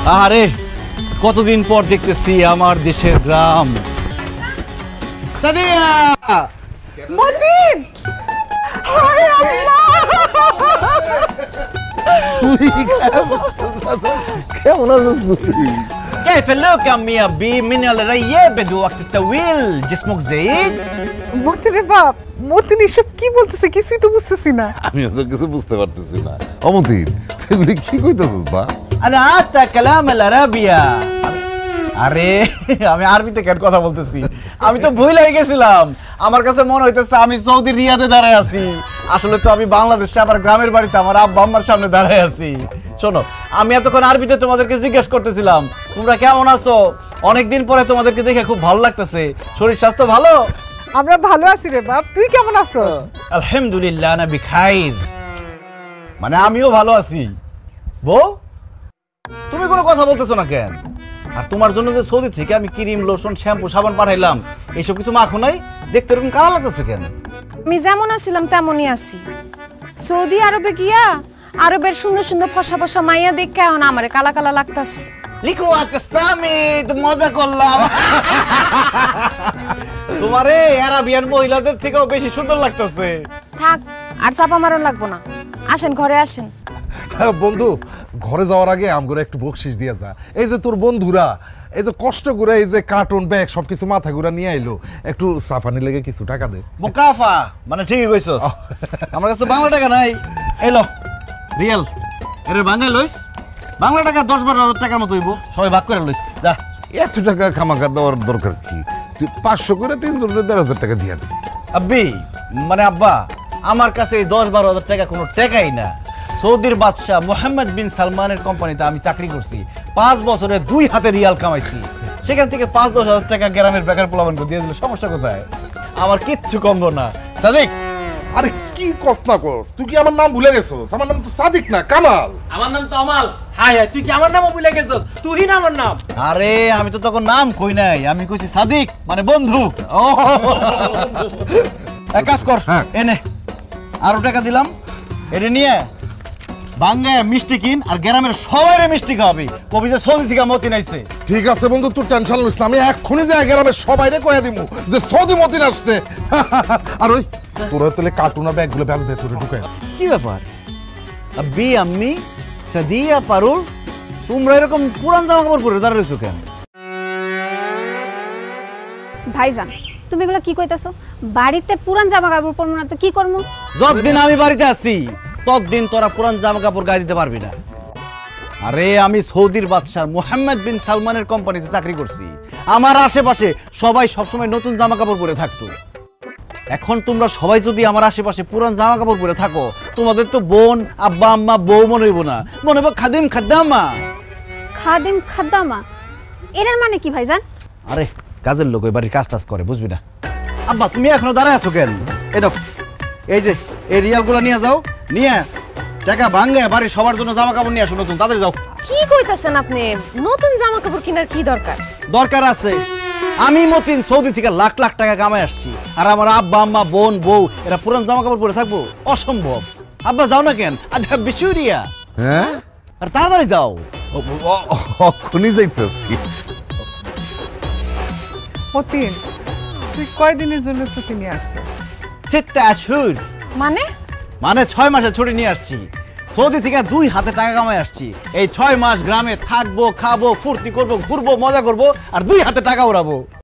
আরে কতদিন পর দেখতেছি আমার দেশের গ্রাম। সাদিয়া মতিন হায় আল্লাহ কেমন আছিস? كيف اللوك يا عمي ابي من الرياب بده وقت طويل جسمك زايد মতিনের বাপ মতিন এসব কি বলতেছে কিছুই তো বুঝতেছি না। আমিও তো কিছু বুঝতে পারতেছি না। অমতিন তুই এগুলি কি কইতেছিস বা? انا عاتا كلام العربية আরে আমি আরবিতে কেন কথা বলতেছি, আমি তো ভুলেই গেছিলাম। আমার কাছে মনে হইতেছে আমি সৌদি রিয়াদে দাঁড়ায় আছি, আসলে তো আমি বাংলাদেশে আমার গ্রামের বাড়িতে আমার আব্বা আম্মার সামনে দাঁড়ায় আছি। শোনো, আমি এতক্ষণ আরবিতে তোমাদেরকে জিজ্ঞেস করতেছিলাম তোমরা কেমন আছো, অনেকদিন পরে তোমাদেরকে দেখে খুব ভালো লাগতেছে, শরীর স্বাস্থ্য ভালো? আমরা ভালো আছি রে বাপ, তুই কেমন আছিস? আলহামদুলিল্লাহ আনা বিখাইর, মানে আমিও ভালো আছি। বউ তুমি কোনো কথা বলতেছো না কেন? আর তোমার জন্য যে সৌদি থেকে আমি ক্রিম লোশন শ্যাম্পু সাবান পাঠাইলাম, এইসব কিছু মাখো নাই, দেখতে এরকম কালা লাগতেছে কেন? আমি যেমন আছিলাম তেমনই আছি। সৌদি আরবে গিয়া আরবের সুন্দর সুন্দর ফসা ফসা মাইয়া দেখে এখন আমারে কালা কালা লাগতাছে। লিখো আতেস্তামি তো মজা করলাম। তোমারে আরাবিয়ান মহিলাদের থেকেও বেশি সুন্দর লাগতেছে। থাক আর চাপা মারন লাগবো না, আসেন ঘরে আসেন। বন্ধু, ঘরে যাওয়ার আগে আমগরে একটু বকশিস দিয়ে যা। এই যে তোর বন্ধুরা এই যে কষ্ট করে এই যে কার্টুন ব্যাগ সবকিছু মাথা ঘুরা নিয়ে আইলো, একটু সাফানি লেগে কিছু টাকা দে। মুকাফা মানে ঠিকই কইছস, আমার কাছে তো বাংলা টাকা নাই। এলো রিয়েল এর বাংলা লইস, বাংলা টাকা 10-12 টাকার মতো হইব, সবাই ভাগ করে লইস। যা এত টাকা খামাখা দেওয়ার দরকার কি? তুই 500 করে 3,000 টাকা দিয়া দে। আব্বি মানে আব্বা, আমার কাছে এই 10-12 টাকা কোনো টাকাই না। সৌদির বাদশাহ মোহাম্মদ বিন সালমানের কোম্পানিতে আমি চাকরি করছি, 5 বছরে 2 হাতে রিয়াল কামাইছি, সেখান থেকে 5-10 হাজার টাকা গ্রামের বেকার পোলাপানকে দিয়ে দিলে সমস্যা কোথায়? আমার কিচ্ছু কমবো না। সাদিক, আরে কি কষ্ট না কস, তুই কি আমার নাম ভুলে গেছস? আমার নাম তো সাদিক না, কামাল। আমার নাম তো আমাল। হাই হাই, তুই কি আমার নামও ভুলে গেছস? তুই না আমার নাম। আরে আমি তো তখন নাম কই নাই, আমি কইছি সাদিক মানে বন্ধু। ও এক কাজ কর, এনে আরো টাকা দিলাম, এটা নিয়ে বাঙ্গায় মিষ্টি কিন আর গ্রামের সবাইরে মিষ্টি খাওয়াবি, কবি যে সৌদি থেকে মতিন আইছে। ঠিক আছে বন্ধু, তুই টেনশন লইস না, আমি এক্ষুনি যাই গ্রামের সবাইরে কইয়া দিমু যে সৌদি মতিন আসছে। আর ওই তোরা তাহলে কার্টুন আর ব্যাগগুলো ব্যাগ ভেতরে ঢুকায়। কি ব্যাপার আব্বি আম্মি সাদিয়া পারুল, তোমরা এরকম পুরান জামা কাপড় পরে দাঁড়িয়ে রইছো কেন? ভাইজান তুমি এগুলো কি কইতাছো? বাড়িতে পুরান জামা কাপড় পরবো না তো কি করবো? যতদিন আমি বাড়িতে আছি ততদিন তোরা পুরান জামা কাপড় গায়ে দিতে পারবি না। আরে আমি সৌদির বাদশাহ মোহাম্মদ বিন সালমানের কোম্পানিতে চাকরি করছি, আমার আশেপাশে সবাই সবসময় নতুন জামা কাপড় পরে থাকতো। এখন তোমরা সবাই যদি আমার আশেপাশে পুরান জামা কাপড় পরে থাকো, তোমাদের তো বোন আব্বা আম্মা বউ মনে হইব না, মনে হইব খাদিম খাদ্দামা। খাদিম খাদ্দামা এটার মানে কি ভাইজান? আরে কাজের লোক ওই বাড়ির কাজ টাজ করে, বুঝবি না। আব্বা তুমি এখনো দাঁড়ায় আছো কেন? এটা এই যে এই রিয়ালগুলো নিয়ে যাও, নিয়ে টাকা ভাঙ্গে বাড়ির সবার জন্য জামা কাপড় নিয়ে আসো নতুন, তাদের যাও। কি কইতাছেন আপনি? নতুন জামা কাপড় কেনার কি দরকার? দরকার আছে, আমি মতিন সৌদি থেকে লাখ লাখ টাকা কামাই আসছি, আর আমার আব্বা আম্মা বোন বউ এরা পুরান জামা কাপড় পরে থাকবো? অসম্ভব। আব্বা যাও না কেন? আচ্ছা বিশুরিয়া, হ্যাঁ আর তাড়াতাড়ি যাও। অক্ষুনি যাইতেছি। মতিন তুই কয়দিনের জন্য ছুটি নিয়ে আসছিস? 6 আশুর মানে মানে 6 মাসের ছুটি নিয়ে আসছি, সৌদি থেকে 2 হাতে টাকা কামাই আসছি। এই 6 মাস গ্রামে থাকবো, খাবো, ফুর্তি করবো, ঘুরবো, মজা করবো, আর 2 হাতে টাকা উড়াবো।